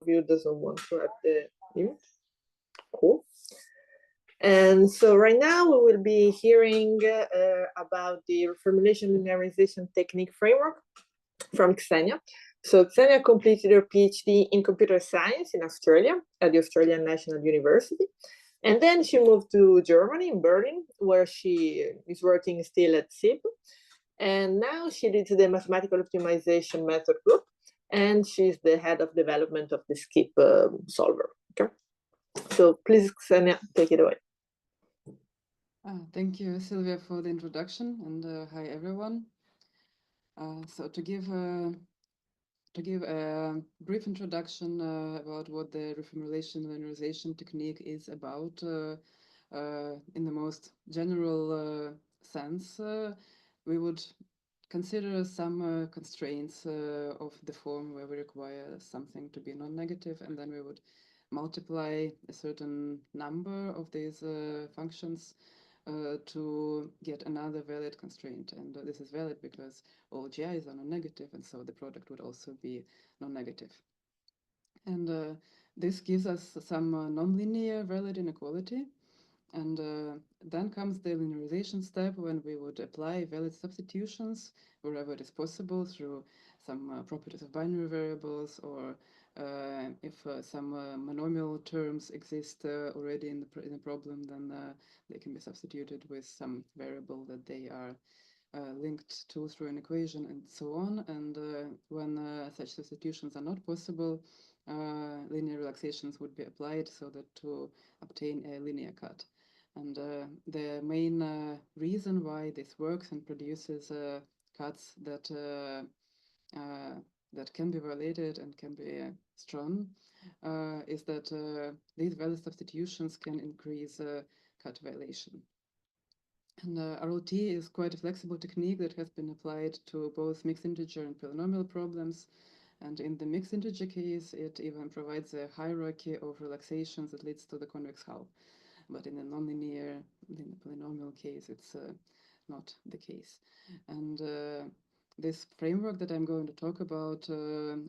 you doesn't want to have the image? Cool. And so right now we will be hearing about the Reformulation-Linearization Technique framework from Ksenia. So Ksenia completed her PhD in computer science in Australia at the Australian National University. And then she moved to Germany, in Berlin, where she is working still at SIB. And now she leads the mathematical optimization method group, and she's the head of development of the SKIP solver. Okay, so please, Ksenia, take it away. Thank you, Sylvia, for the introduction, and hi everyone. So to give a brief introduction about what the reformulation-linearization technique is about in the most general sense, we would consider some constraints of the form where we require something to be non-negative, and then we would multiply a certain number of these functions to get another valid constraint. And this is valid because all gi's are non-negative, and so the product would also be non-negative. And this gives us some nonlinear valid inequality. And then comes the linearization step, when we would apply valid substitutions wherever it is possible through some properties of binary variables, or if some monomial terms exist already in the problem, then they can be substituted with some variable that they are linked to through an equation, and so on. And when such substitutions are not possible, linear relaxations would be applied so that to obtain a linear cut. And the main reason why this works and produces cuts that that can be violated and can be strong is that these valid substitutions can increase cut violation. And RLT is quite a flexible technique that has been applied to both mixed integer and polynomial problems. And in the mixed integer case, it even provides a hierarchy of relaxations that leads to the convex hull. But in the nonlinear, in the polynomial case, it's not the case. And this framework that I'm going to talk about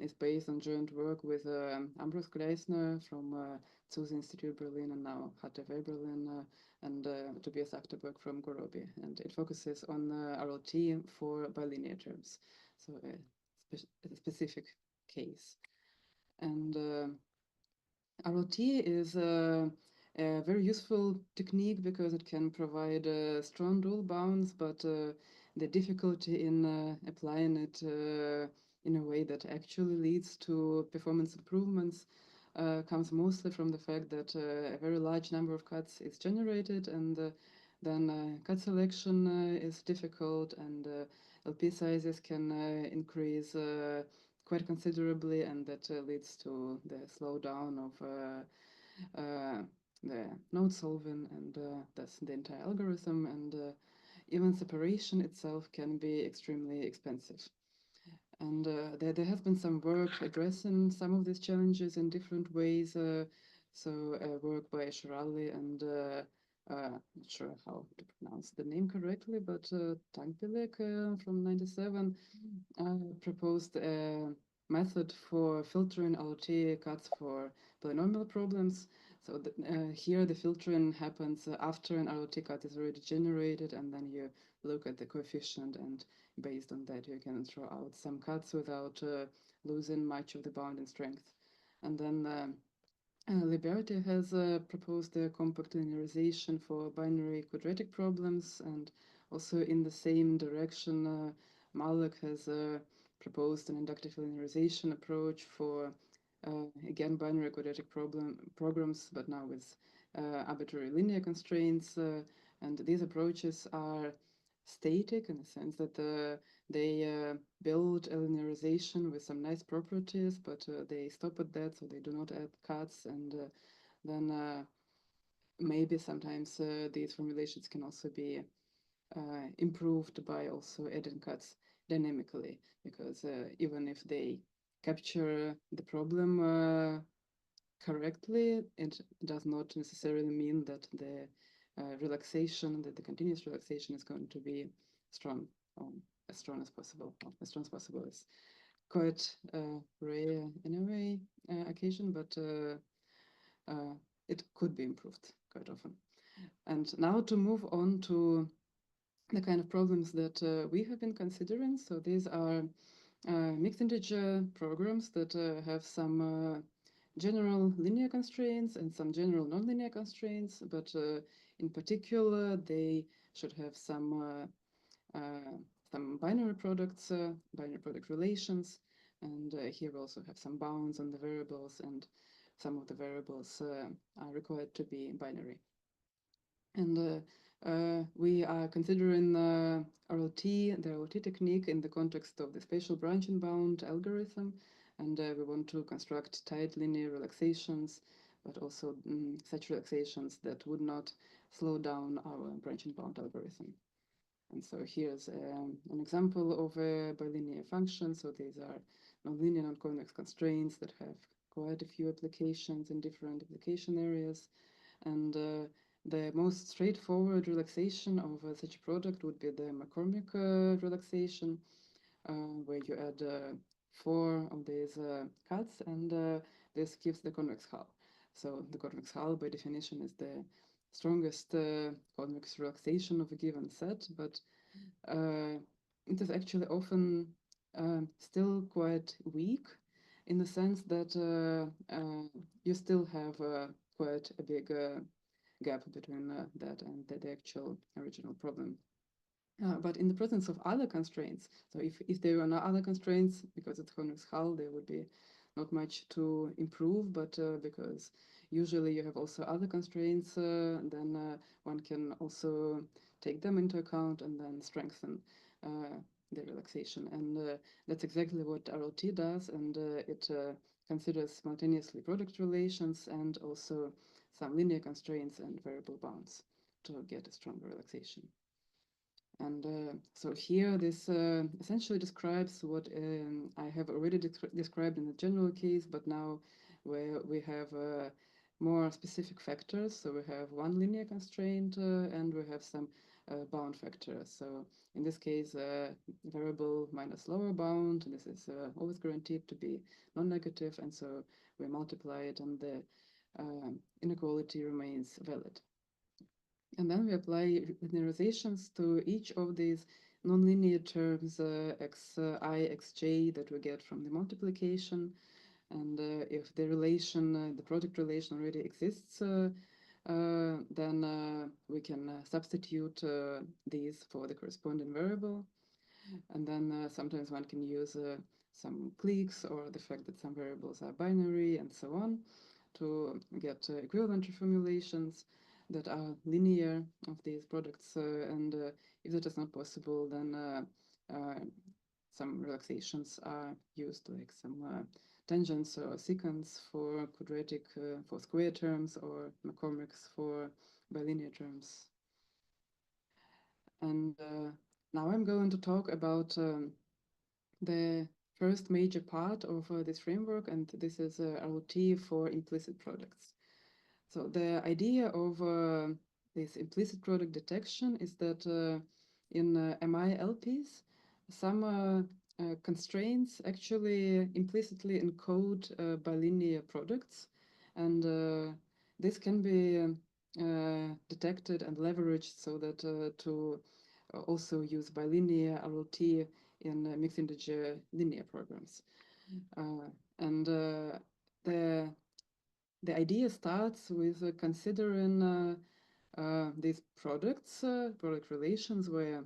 is based on joint work with Ambros Gleisner from Zuse Institute Berlin, and now HTW Berlin, and Tobias Achterberg from Gorobi. And it focuses on RLT for bilinear terms, so a specific case. And RLT is a very useful technique because it can provide strong rule bounds, but the difficulty in applying it in a way that actually leads to performance improvements comes mostly from the fact that a very large number of cuts is generated, and then cut selection is difficult, and LP sizes can increase quite considerably, and that leads to the slowdown of the node solving, and that's the entire algorithm. And even separation itself can be extremely expensive. And there has been some work addressing some of these challenges in different ways. So work by Shirali and not sure how to pronounce the name correctly, but Tankbilek from 97 proposed a method for filtering RLT cuts for polynomial problems. So here the filtering happens after an RLT cut is already generated, and then you look at the coefficient, and based on that you can throw out some cuts without losing much of the bounding strength. And then Liberty has proposed a compact linearization for binary quadratic problems, and also in the same direction Malek has proposed an inductive linearization approach for again binary quadratic programs, but now with arbitrary linear constraints. And these approaches are static in the sense that they build a linearization with some nice properties, but they stop at that, so they do not add cuts. And then maybe sometimes these formulations can also be improved by also adding cuts dynamically, because even if they capture the problem correctly, it does not necessarily mean that the relaxation, that the continuous relaxation is going to be strong, as strong as possible. As strong as possible is quite rare in a way occasion, but it could be improved quite often. And now to move on to the kind of problems that we have been considering. So these are mixed integer programs that have some general linear constraints and some general nonlinear constraints, but in particular, they should have some binary products, binary product relations, and here we also have some bounds on the variables, and some of the variables are required to be binary. And we are considering RLT, the RLT technique in the context of the spatial branching bound algorithm, and we want to construct tight linear relaxations, but also such relaxations that would not slow down our branching bound algorithm. And so here's an example of a bilinear function. So these are nonlinear non-convex constraints that have quite a few applications in different application areas. And the most straightforward relaxation of such a product would be the McCormick relaxation, where you add 4 of these cuts, and this gives the convex hull. So the convex hull, by definition, is the strongest convex relaxation of a given set, but it is actually often still quite weak in the sense that you still have quite a big gap between that and the actual original problem. But in the presence of other constraints, so if there were no other constraints, because it's convex hull, there would be not much to improve, but because usually you have also other constraints, then one can also take them into account and then strengthen the relaxation. And that's exactly what RLT does, and it considers simultaneously product relations and also some linear constraints and variable bounds to get a stronger relaxation. And so here this essentially describes what I have already described in the general case, but now where we have more specific factors. So we have one linear constraint and we have some bound factors. So in this case, variable minus lower bound, this is always guaranteed to be non-negative, and so we multiply it and the inequality remains valid. And then we apply linearizations to each of these nonlinear terms xi, xj that we get from the multiplication. And if the relation, the product relation already exists, then we can substitute these for the corresponding variable. And then sometimes one can use some cliques or the fact that some variables are binary and so on to get equivalent reformulations that are linear of these products. And if that is not possible, then some relaxations are used, like some tangents or secants for quadratic, for square terms, or McCormick's for bilinear terms. And now I'm going to talk about the first major part of this framework, and this is RLT for implicit products. So the idea of this implicit product detection is that in MILPs, some constraints actually implicitly encode bilinear products, and this can be detected and leveraged so that to also use bilinear RLT in mixed integer linear programs. And the idea starts with considering these product relations where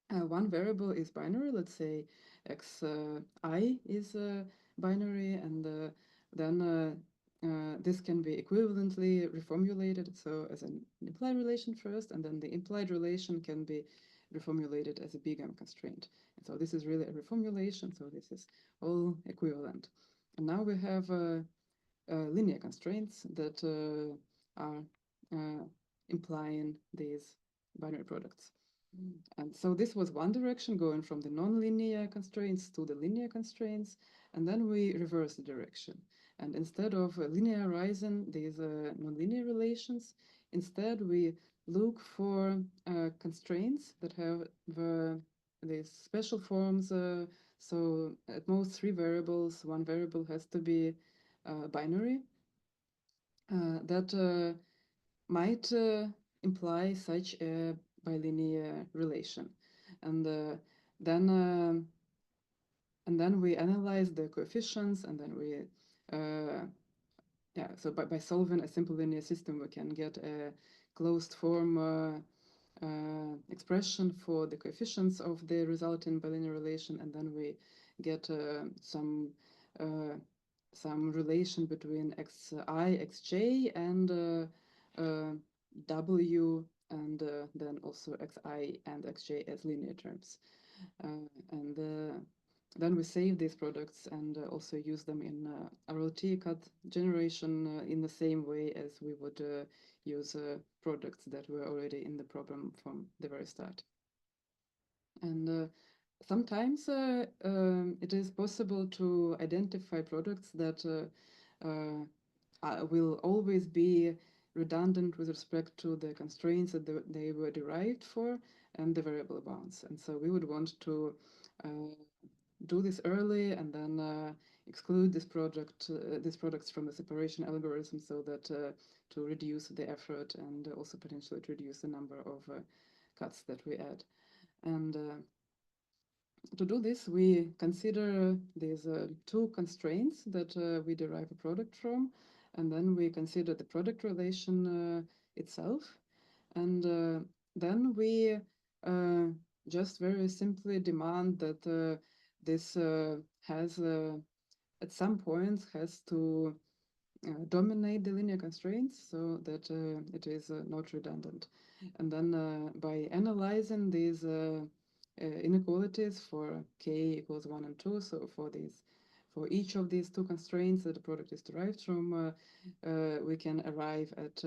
one variable is binary, let's say xi is binary, and then this can be equivalently reformulated, so as an implied relation first, and then the implied relation can be reformulated as a big M constraint. And so this is really a reformulation, so this is all equivalent. And now we have linear constraints that are implying these binary products. And so this was one direction, going from the non-linear constraints to the linear constraints, and then we reverse the direction. And instead of linearizing these nonlinear relations, instead we look for constraints that have these special forms So at most 3 variables, one variable has to be binary. That might imply such a bilinear relation. And then and then we analyze the coefficients, and then we yeah, so by solving a simple linear system, we can get a closed form expression for the coefficients of the resulting bilinear relation, and then we get some relation between xi, xj, and w, and then also xi and xj as linear terms. And then we save these products and also use them in RLT cut generation in the same way as we would use products that were already in the problem from the very start. And sometimes it is possible to identify products that will always be redundant with respect to the constraints that they were derived for and the variable bounds. And so we would want to do this early and then exclude these products from the separation algorithm, so that to reduce the effort and also potentially to reduce the number of cuts that we add. And to do this, we consider these two constraints that we derive a product from, and then we consider the product relation itself, and then we just very simply demand that this has at some points has to dominate the linear constraints, so that it is not redundant. And then by analyzing these inequalities for k equals 1 and 2, so for each of these two constraints that the product is derived from, we can arrive at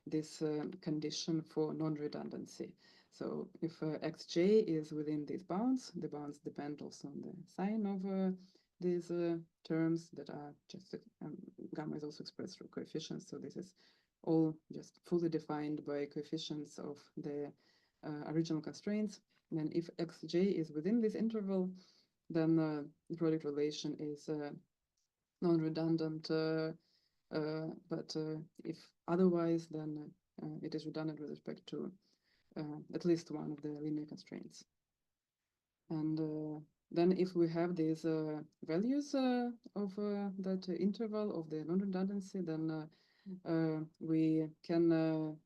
this condition for non-redundancy. So if xj is within these bounds, the bounds depend also on the sign of these terms that are just gamma is also expressed through coefficients, so this is all just fully defined by coefficients of the original constraints. And then if xj is within this interval, then the product relation is non-redundant, but if otherwise, then it is redundant with respect to at least one of the linear constraints. And then if we have these values of that interval of the non-redundancy, then we can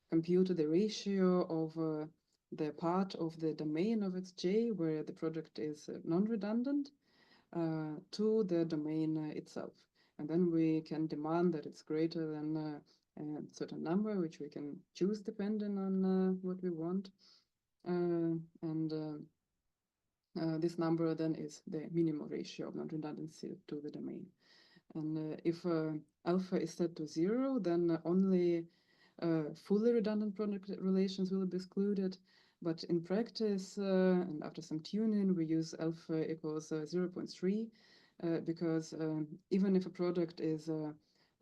compute the ratio of the part of the domain of xj where the product is non-redundant to the domain itself. And then we can demand that it's greater than a certain number, which we can choose depending on what we want. And this number then is the minimal ratio of non-redundancy to the domain. And if alpha is set to 0, then only fully redundant product relations will be excluded. But in practice, and after some tuning, we use alpha equals 0.3 because even if a product is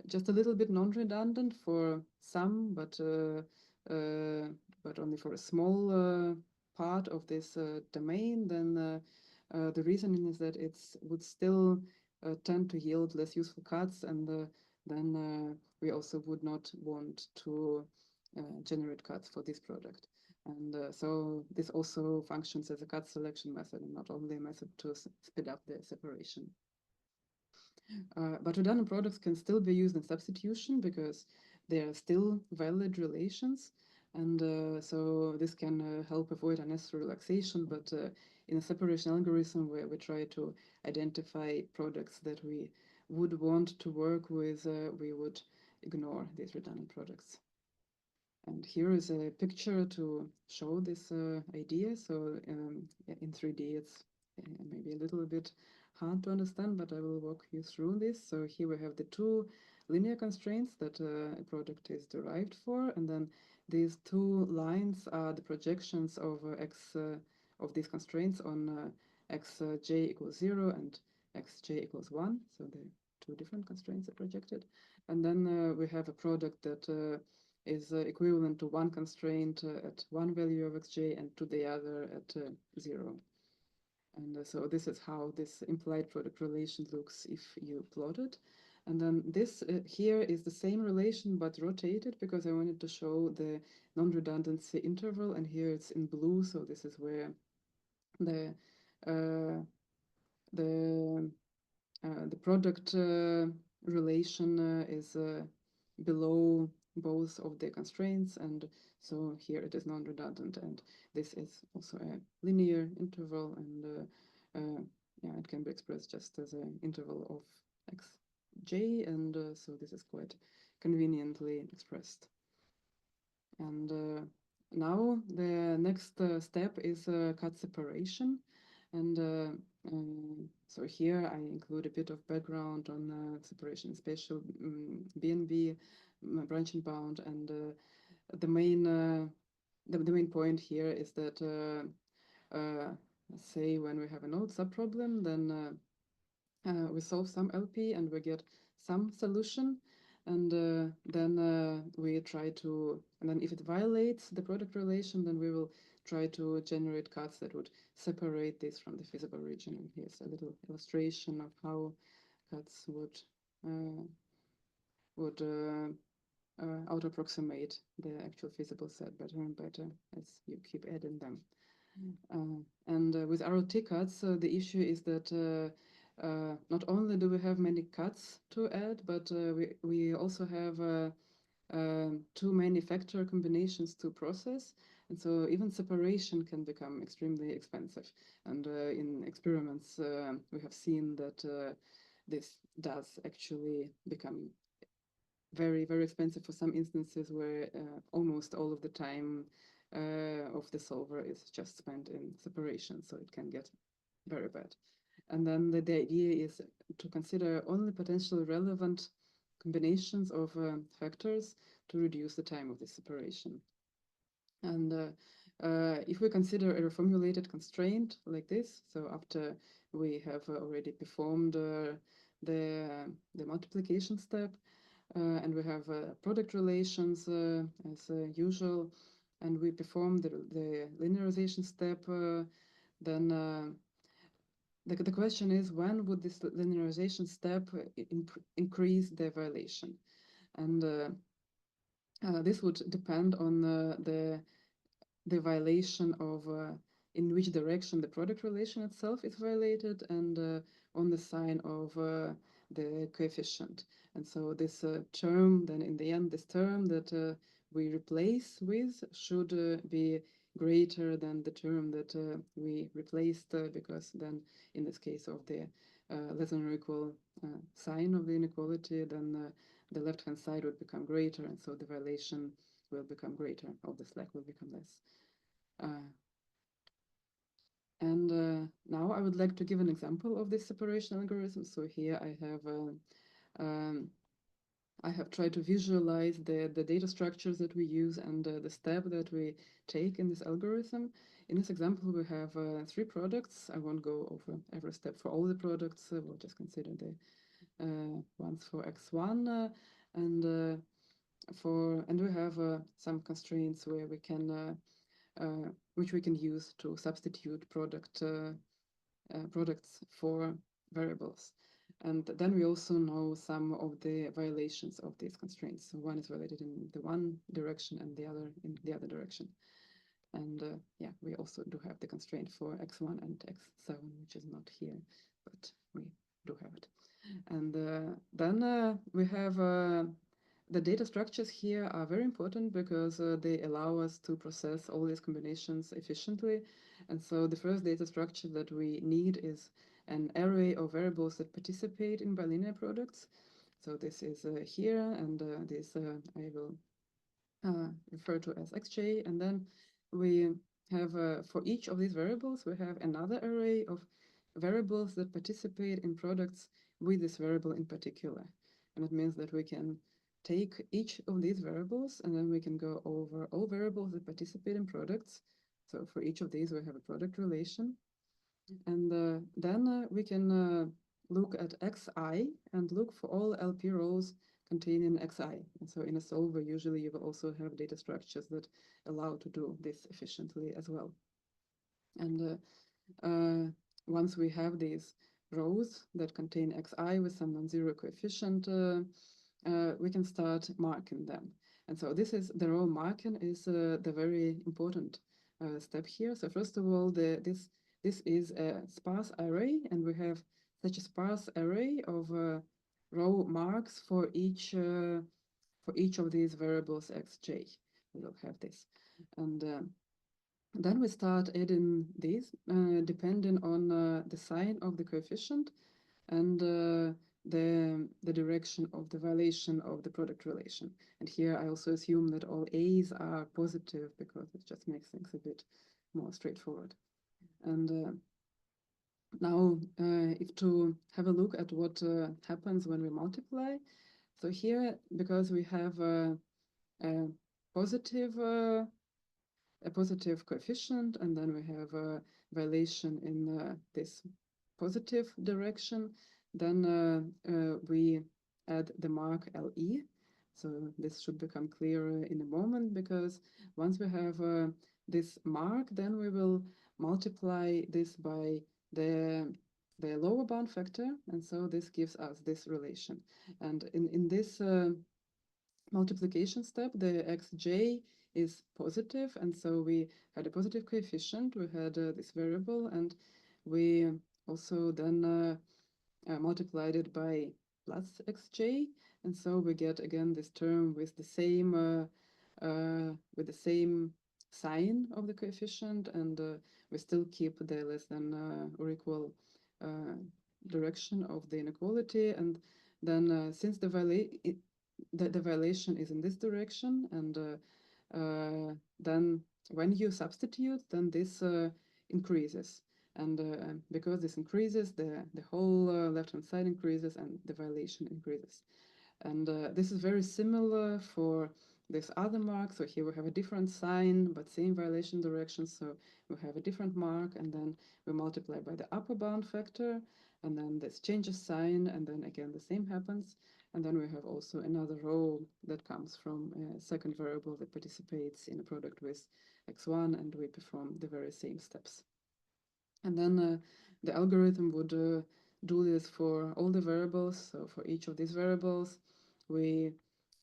just a little bit non-redundant for some, but only for a small part of this domain, then the reasoning is that it would still tend to yield less useful cuts, and then we also would not want to generate cuts for this product. And so this also functions as a cut selection method and not only a method to speed up the separation. But redundant products can still be used in substitution because they are still valid relations. And so this can help avoid unnecessary relaxation, but in a separation algorithm where we try to identify products that we would want to work with, we would ignore these redundant products. And here is a picture to show this idea. So in 3D, it's maybe a little bit hard to understand, but I will walk you through this. So here we have the two linear constraints that a product is derived for, and then these two lines are the projections of of these constraints on xj equals 0 and xj equals 1. So the two different constraints are projected. And then we have a product that is equivalent to one constraint at one value of xj and to the other at 0. And so this is how this implied product relation looks if you plot it. And then this here is the same relation but rotated, because I wanted to show the non-redundancy interval, and here it's in blue, so this is where the the product relation is below both of the constraints, and so here it is non-redundant, and this is also a linear interval, and yeah, it can be expressed just as an interval of xj, and so this is quite conveniently expressed. And now the next step is cut separation. And so here I include a bit of background on separation, spatial BNB, branching bound, and the main point here is that say when we have a node subproblem, then we solve some LP and we get some solution, and then we try to, and then if it violates the product relation, then we will try to generate cuts that would separate this from the feasible region. And here's a little illustration of how cuts would out-approximate the actual feasible set better and better as you keep adding them. And with ROT cuts, the issue is that not only do we have many cuts to add, but we also have too many factor combinations to process, and so even separation can become extremely expensive. And in experiments, we have seen that this does actually become very, very expensive for some instances where almost all of the time of the solver is just spent in separation, so it can get very bad. And then the idea is to consider only potentially relevant combinations of factors to reduce the time of the separation. And if we consider a reformulated constraint like this, so after we have already performed the multiplication step, and we have product relations as usual, and we perform the linearization step, then the question is, when would this linearization step increase the violation? And this would depend on the violation of in which direction the product relation itself is violated, and on the sign of the coefficient. And so this term, then in the end, this term that we replace with should be greater than the term that we replaced, because then in this case of the less than or equal sign of the inequality, then the left-hand side would become greater, and so the violation will become greater, or the slack will become less. And now I would like to give an example of this separation algorithm. So here I have tried to visualize the data structures that we use and the step that we take in this algorithm. In this example, we have 3 products. I won't go over every step for all the products. We'll just consider the ones for x1, and we have some constraints where we can which we can use to substitute products for variables. And then we also know some of the violations of these constraints. So one is violated in the one direction and the other in the other direction. And yeah, we also do have the constraint for x1 and x7, which is not here, but we do have it. And then we have the data structures here are very important because they allow us to process all these combinations efficiently. And so the first data structure that we need is an array of variables that participate in bilinear products. So this is here, and this I will refer to as xj. And then we have, for each of these variables, we have another array of variables that participate in products with this variable in particular. And it means that we can take each of these variables, and then we can go over all variables that participate in products. So for each of these, we have a product relation. And then we can look at xi and look for all LP rows containing xi. And so in a solver, usually you will also have data structures that allow to do this efficiently as well. And once we have these rows that contain xi with some non-zero coefficient, we can start marking them. And so this is the row marking is the very important step here. So first of all, this is a sparse array, and we have such a sparse array of row marks for each of these variables xj. We will have this, and then we start adding these depending on the sign of the coefficient and the direction of the violation of the product relation. And here I also assume that all A's are positive because it just makes things a bit more straightforward. And now if to have a look at what happens when we multiply. So here, because we have a positive coefficient, and then we have a violation in this positive direction, then we add the mark LE. So this should become clearer in a moment, because once we have this mark, then we will multiply this by the lower bound factor, and so this gives us this relation. And in this multiplication step, the xj is positive, and so we had a positive coefficient, we had this variable, and we also then multiplied it by plus xj, and so we get again this term with the same sign of the coefficient, and we still keep the less than or equal direction of the inequality. And then since the violation is in this direction, and then when you substitute, then this increases. And because this increases, the whole left-hand side increases and the violation increases. And this is very similar for this other mark. So here we have a different sign, but same violation direction. So we have a different mark, and then we multiply by the upper bound factor, and then this changes sign, and then again the same happens. And then we have also another row that comes from a second variable that participates in a product with x1, and we perform the very same steps. And then the algorithm would do this for all the variables. So for each of these variables, we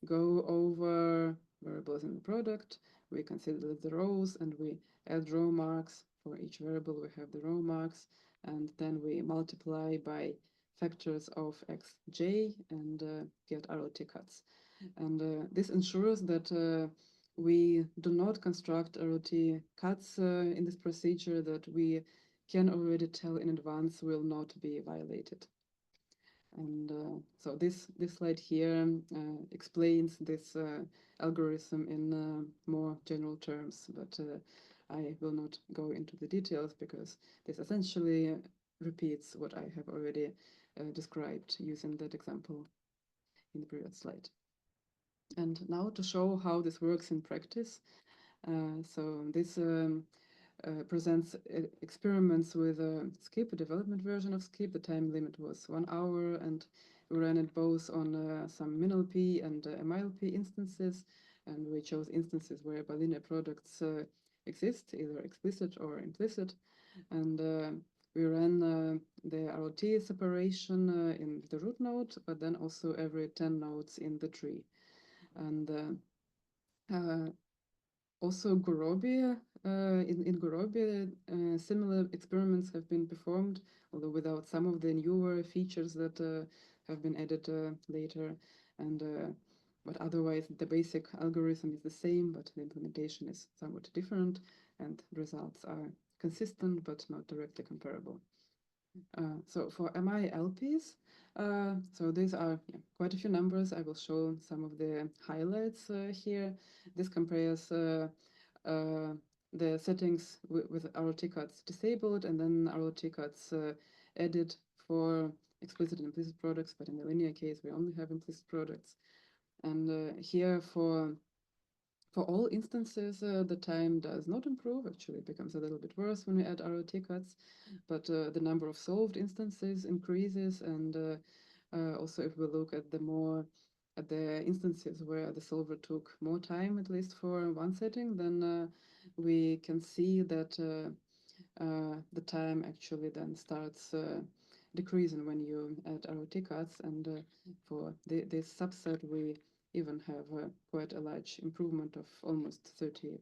go over variables in the product, we consider the rows, and we add row marks. For each variable, we have the row marks, and then we multiply by factors of xj and get ROT cuts. And this ensures that we do not construct ROT cuts in this procedure that we can already tell in advance will not be violated. And so this slide here explains this algorithm in more general terms, but I will not go into the details because this essentially repeats what I have already described using that example in the previous slide. And now to show how this works in practice. So this presents experiments with Skip, a development version of Skip. The time limit was 1 hour, and we ran it both on some MINLP and MILP instances, and we chose instances where bilinear products exist, either explicit or implicit. And we ran the ROT separation in the root node, but then also every 10 nodes in the tree. And also Gorobi, in Gorobi, similar experiments have been performed, although without some of the newer features that have been added later. And but otherwise, the basic algorithm is the same, but the implementation is somewhat different, and results are consistent but not directly comparable. So for MILPs, so these are quite a few numbers. I will show some of the highlights here. This compares the settings with ROT cuts disabled and then ROT cuts added for explicit and implicit products, but in the linear case, we only have implicit products. And here for all instances, the time does not improve. Actually, it becomes a little bit worse when we add ROT cuts, but the number of solved instances increases. And also, if we look at the instances where the solver took more time, at least for one setting, then we can see that the time actually then starts decreasing when you add ROT cuts, and for this subset we even have quite a large improvement of almost 30%.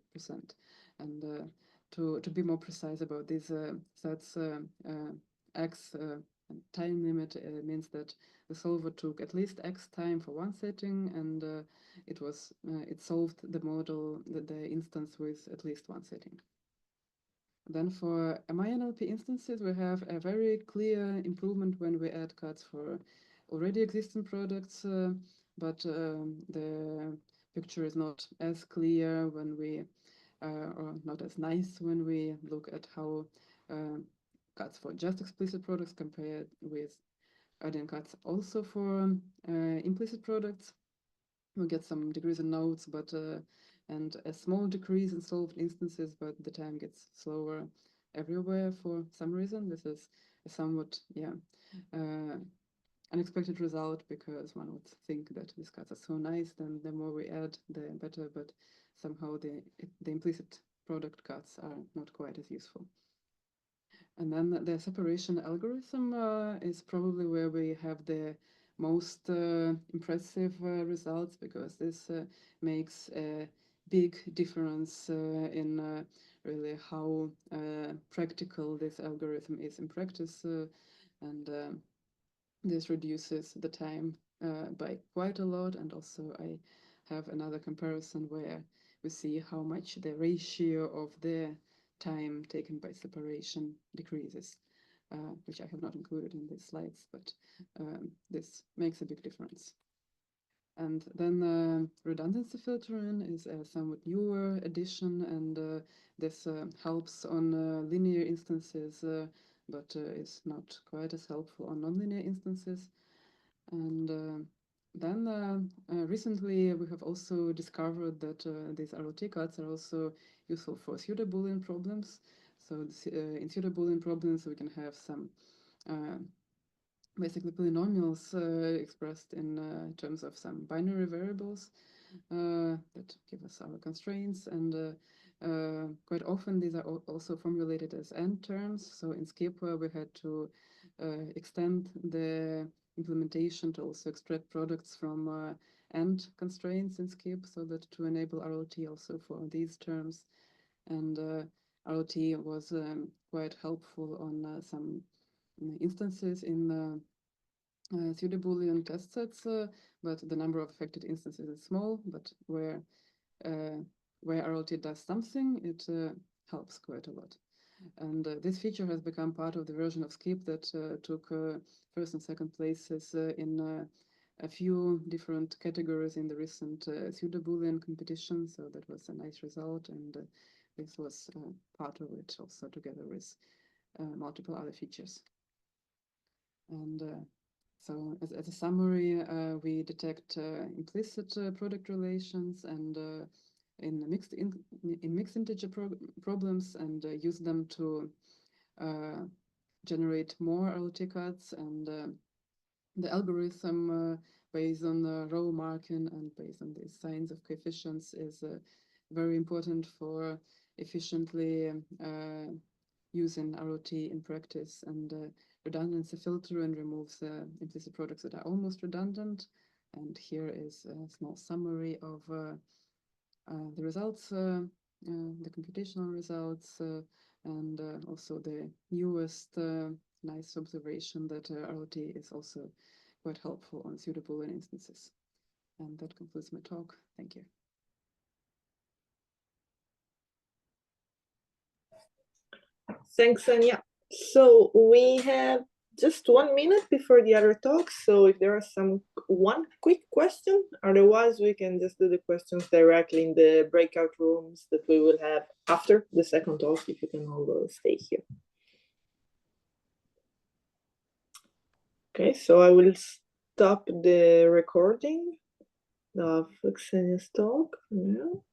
And to be more precise about these sets, x time limit means that the solver took at least x time for one setting, and it solved the model, the instance with at least one setting. Then for MINLP instances, we have a very clear improvement when we add cuts for already existing products, but the picture is not as clear when we, or not as nice when we look at how cuts for just explicit products compared with adding cuts also for implicit products. We get some decrease in nodes, but and a small decrease in solved instances, but the time gets slower everywhere for some reason. This is a somewhat unexpected result, because one would think that these cuts are so nice, then the more we add, the better, but somehow the implicit product cuts are not quite as useful. And then the separation algorithm is probably where we have the most impressive results, because this makes a big difference in really how practical this algorithm is in practice, and this reduces the time by quite a lot. And also I have another comparison where we see how much the ratio of the time taken by separation decreases, which I have not included in these slides, but this makes a big difference. And then redundancy filtering is a somewhat newer addition, and this helps on linear instances, but is not quite as helpful on nonlinear instances. And then recently we have also discovered that these ROT cuts are also useful for pseudoboolean problems. So in pseudoboolean problems we can have some basically polynomials expressed in terms of some binary variables that give us our constraints, and quite often these are also formulated as end terms. So in Skip we had to extend the implementation to also extract products from end constraints in Skip, so that to enable ROT also for these terms. And ROT was quite helpful on some instances in pseudoboolean test sets, but the number of affected instances is small. But where ROT does something, it helps quite a lot. And this feature has become part of the version of Skip that took first and second places in a few different categories in the recent pseudoboolean competition. So that was a nice result, and this was part of it also, together with multiple other features. And so as a summary, we detect implicit product relations and in mixed integer problems, and use them to generate more ROT cuts. And the algorithm based on row marking and based on the signs of coefficients is very important for efficiently using ROT in practice. And redundancy filtering removes implicit products that are almost redundant. And here is a small summary of the results, the computational results, and also the newest nice observation that ROT is also quite helpful on pseudoboolean instances. And that concludes my talk. Thank you. Thanks, Ksenia. So we have just 1 minute before the other talks. So if there are one quick question, otherwise we can just do the questions directly in the breakout rooms that we will have after the second talk, if you can all stay here. Okay, so I will stop the recording of Ksenia's talk now.